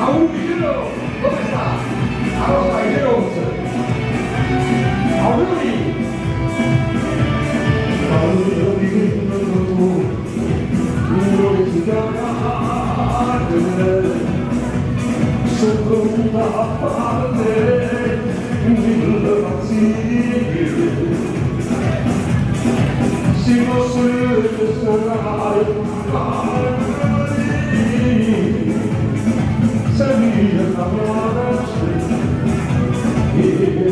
Auguri, dove sta? Allora, che rosso? Auguri! Sotto una parte nella pazzia si costruisce sarai salire la morte e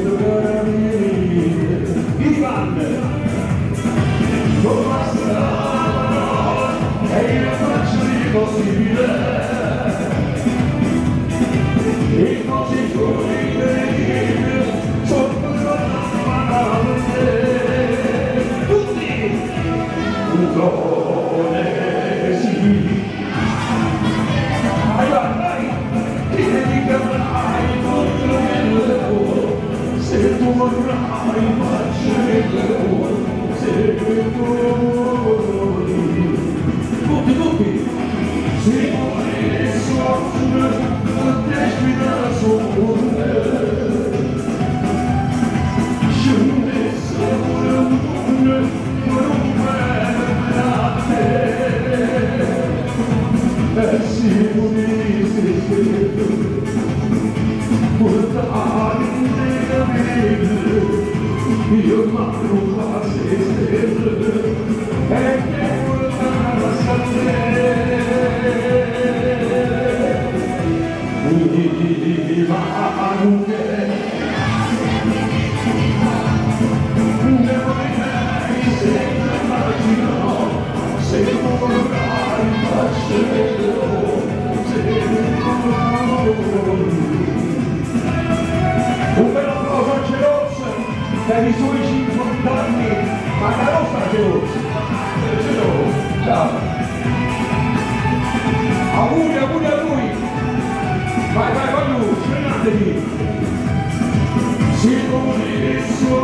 dormire Ivan non basta e io faccio l'impossibile e così fuori sotto la morte tutti un sì vai ti dedicherai contro il lavoro se tu vorrai facere il lavoro se tu vuoi tutti se vuoi soffrire despida soffrire scende sempre un io mando quasi stelle e che portava sempre mi va anche ne vorrei se immagino se vorrai facendo se un bel applauso a Geloz per i suoi 50 anni, ma la nostra Geloz. Ciao. Auguri a lui. Vai lui, frenatevi. Si muore il suo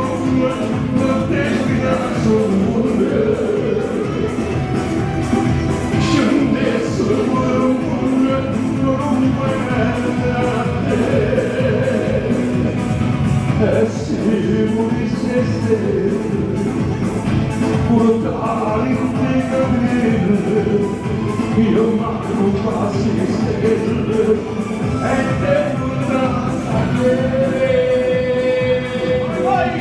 non despida sole. Scende solo non se morisse portare in te capire io manco quasi stelle e te portare vai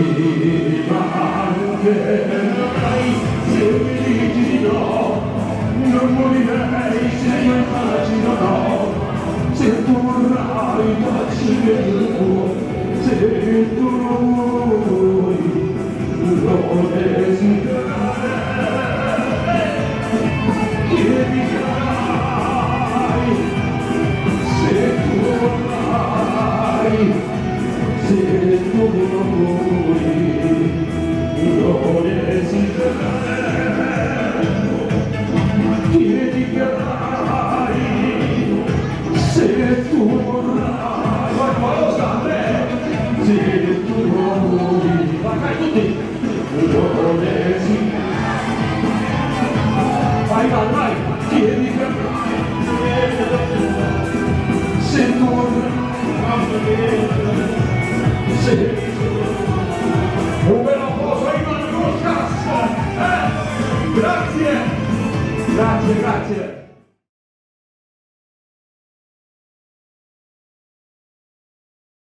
mi mancherai se mi dici no non morirei se mi immagino no se tu vorrai facile se tu vuoi lo desidererai chiedirai se tu vorrai se tu vuoi lo desidererai chiedirai se tu vorrai vai cosa a me se tu vuoi vai tutti lo desiderai vai chiedi se tu vorrai se un bel applauso a Ivan Roscas grazie